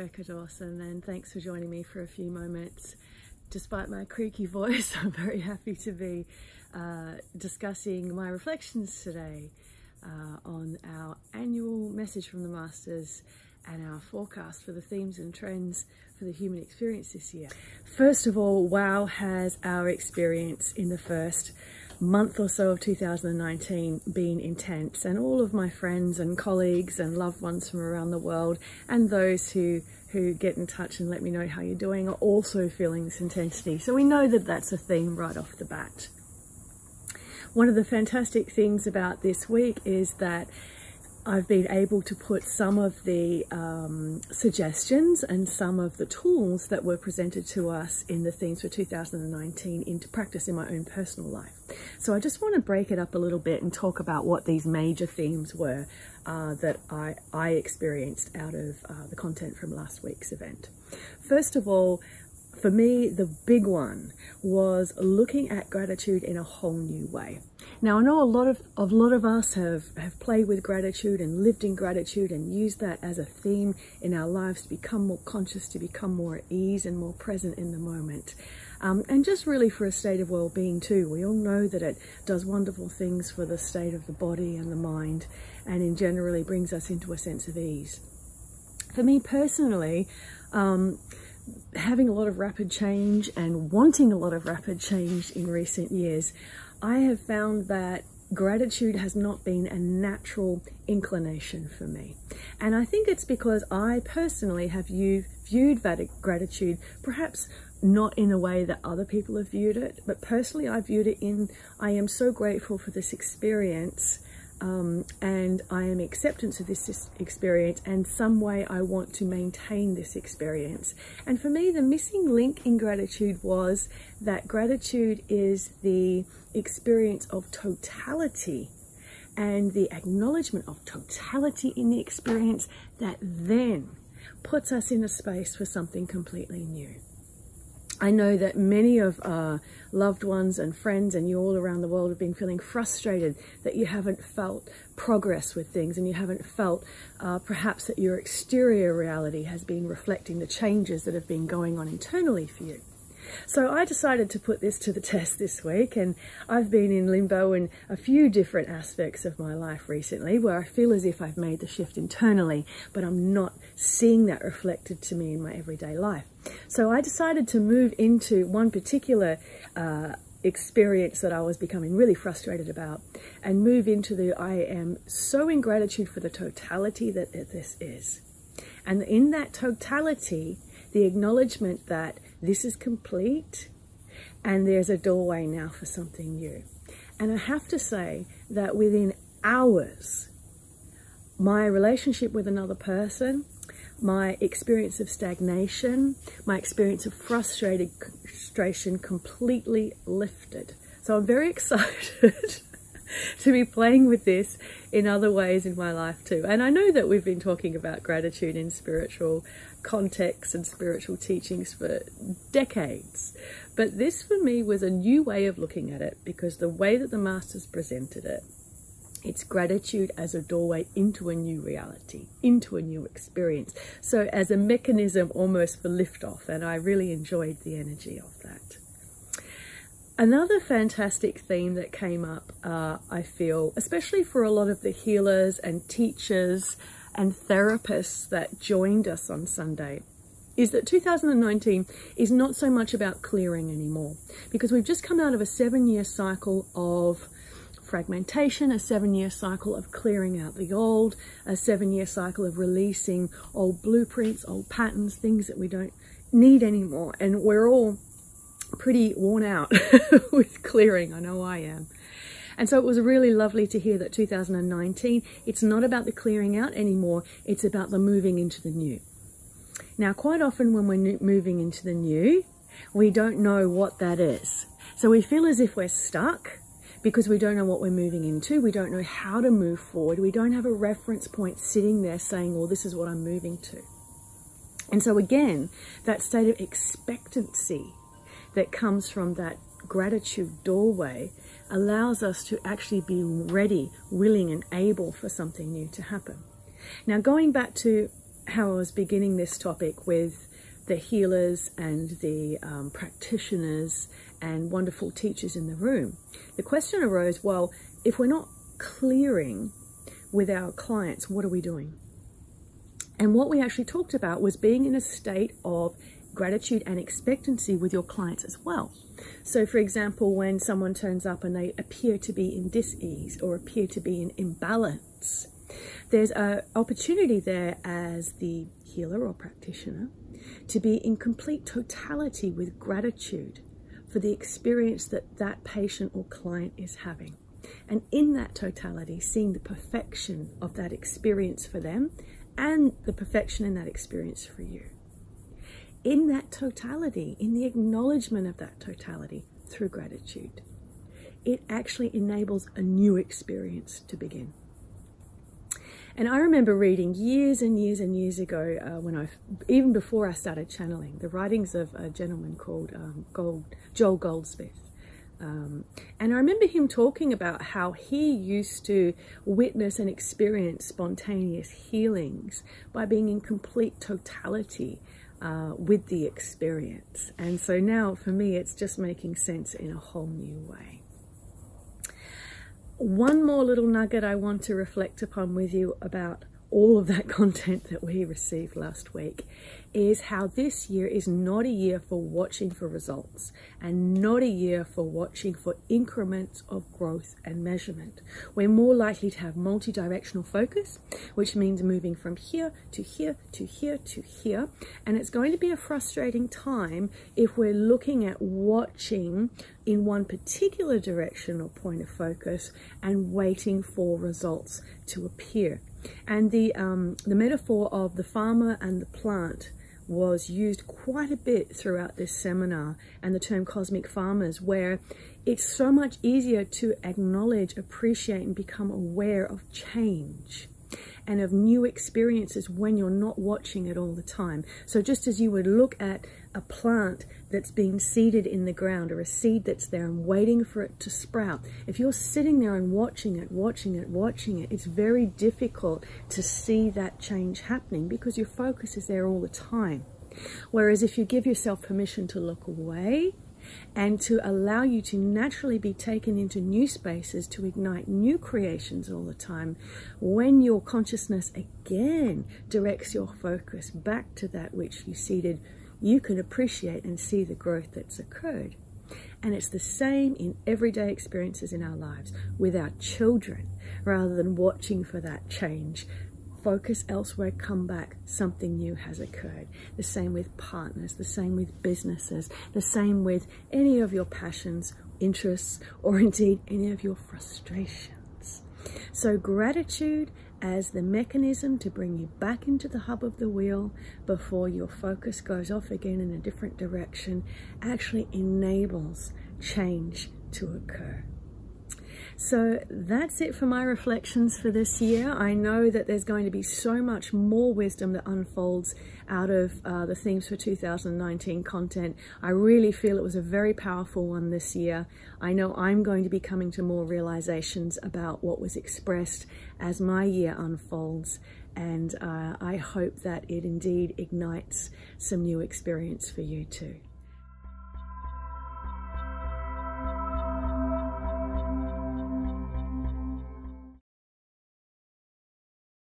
Rebecca Dawson, and thanks for joining me for a few moments. Despite my creaky voice, I'm very happy to be discussing my reflections today on our annual message from the Masters and our forecast for the themes and trends for the human experience this year. First of all, wow, has our experience in the first month or so of 2019 been intense, and all of my friends and colleagues and loved ones from around the world and those who get in touch and let me know how you're doing are also feeling this intensity. So we know that that's a theme right off the bat. One of the fantastic things about this week is that I've been able to put some of the suggestions and some of the tools that were presented to us in the themes for 2019 into practice in my own personal life. So I just want to break it up a little bit and talk about what these major themes were that I experienced out of the content from last week's event. First of all, for me, the big one was looking at gratitude in a whole new way. Now, I know a lot of us have played with gratitude and lived in gratitude and used that as a theme in our lives to become more conscious, to become more at ease and more present in the moment. And just really for a state of well-being too. We all know that it does wonderful things for the state of the body and the mind, and in generally brings us into a sense of ease. For me personally, having a lot of rapid change and wanting a lot of rapid change in recent years, I have found that gratitude has not been a natural inclination for me. And I think it's because I personally have viewed that gratitude perhaps not in a way that other people have viewed it, but personally I viewed it in, I am so grateful for this experience, and I am acceptance of this experience, and some way I want to maintain this experience. And for me, the missing link in gratitude was that gratitude is the experience of totality and the acknowledgement of totality in the experience that then puts us in a space for something completely new. I know that many of our loved ones and friends and you all around the world have been feeling frustrated that you haven't felt progress with things, and you haven't felt perhaps that your exterior reality has been reflecting the changes that have been going on internally for you. So I decided to put this to the test this week, and I've been in limbo in a few different aspects of my life recently where I feel as if I've made the shift internally, but I'm not seeing that reflected to me in my everyday life. So I decided to move into one particular experience that I was becoming really frustrated about, and move into the I am so in gratitude for the totality that this is. And in that totality, the acknowledgement that this is complete and there's a doorway now for something new. And I have to say that within hours, my relationship with another person, my experience of stagnation, my experience of frustration completely lifted. So I'm very excited to be playing with this in other ways in my life too. And I know that we've been talking about gratitude in spiritual contexts and spiritual teachings for decades, but this for me was a new way of looking at it, because the way that the Masters presented it, it's gratitude as a doorway into a new reality, into a new experience. So as a mechanism almost for liftoff, and I really enjoyed the energy of that. Another fantastic theme that came up, I feel, especially for a lot of the healers and teachers and therapists that joined us on Sunday, is that 2019 is not so much about clearing anymore, because we've just come out of a 7-year cycle of fragmentation, a 7-year cycle of clearing out the old, a 7-year cycle of releasing old blueprints, old patterns, things that we don't need anymore. And we're all pretty worn out with clearing. I know I am. And so it was really lovely to hear that 2019, it's not about the clearing out anymore, it's about the moving into the new. Now, quite often when we're moving into the new, we don't know what that is. So we feel as if we're stuck because we don't know what we're moving into. We don't know how to move forward. We don't have a reference point sitting there saying, well, this is what I'm moving to. And so again, that state of expectancy that comes from that gratitude doorway allows us to actually be ready, willing and able for something new to happen. Now, going back to how I was beginning this topic with the healers and the practitioners and wonderful teachers in the room, the question arose, well, if we're not clearing with our clients, what are we doing? And what we actually talked about was being in a state of gratitude and expectancy with your clients as well. So for example, when someone turns up and they appear to be in dis-ease or appear to be in imbalance, there's an opportunity there as the healer or practitioner to be in complete totality with gratitude for the experience that that patient or client is having. And in that totality, seeing the perfection of that experience for them and the perfection in that experience for you. In that totality, in the acknowledgement of that totality through gratitude, it actually enables a new experience to begin. And I remember reading years and years and years ago, even before I started channeling, the writings of a gentleman called Joel Goldsmith. And I remember him talking about how he used to witness and experience spontaneous healings by being in complete totality with the experience. And so now for me, it's just making sense in a whole new way. One more little nugget I want to reflect upon with you about all of that content that we received last week is how this year is not a year for watching for results and not a year for watching for increments of growth and measurement. We're more likely to have multi-directional focus, which means moving from here to here to here to here. And it's going to be a frustrating time if we're looking at watching in one particular direction or point of focus and waiting for results to appear. And the metaphor of the farmer and the plant was used quite a bit throughout this seminar, and the term cosmic farmers, where it's so much easier to acknowledge, appreciate, and become aware of change and of new experiences when you're not watching it all the time. So just as you would look at a plant that's being seeded in the ground, or a seed that's there and waiting for it to sprout, if you're sitting there and watching it, it's very difficult to see that change happening because your focus is there all the time. Whereas if you give yourself permission to look away and to allow you to naturally be taken into new spaces to ignite new creations all the time, when your consciousness again directs your focus back to that which you seeded, you can appreciate and see the growth that's occurred. And it's the same in everyday experiences in our lives with our children. Rather than watching for that change, focus elsewhere, come back, something new has occurred. The same with partners, the same with businesses, the same with any of your passions, interests, or indeed any of your frustrations. So gratitude as the mechanism to bring you back into the hub of the wheel before your focus goes off again in a different direction actually enables change to occur. So that's it for my reflections for this year. I know that there's going to be so much more wisdom that unfolds out of the themes for 2019 content. I really feel it was a very powerful one this year. I know I'm going to be coming to more realizations about what was expressed as my year unfolds, and I hope that it indeed ignites some new experience for you too.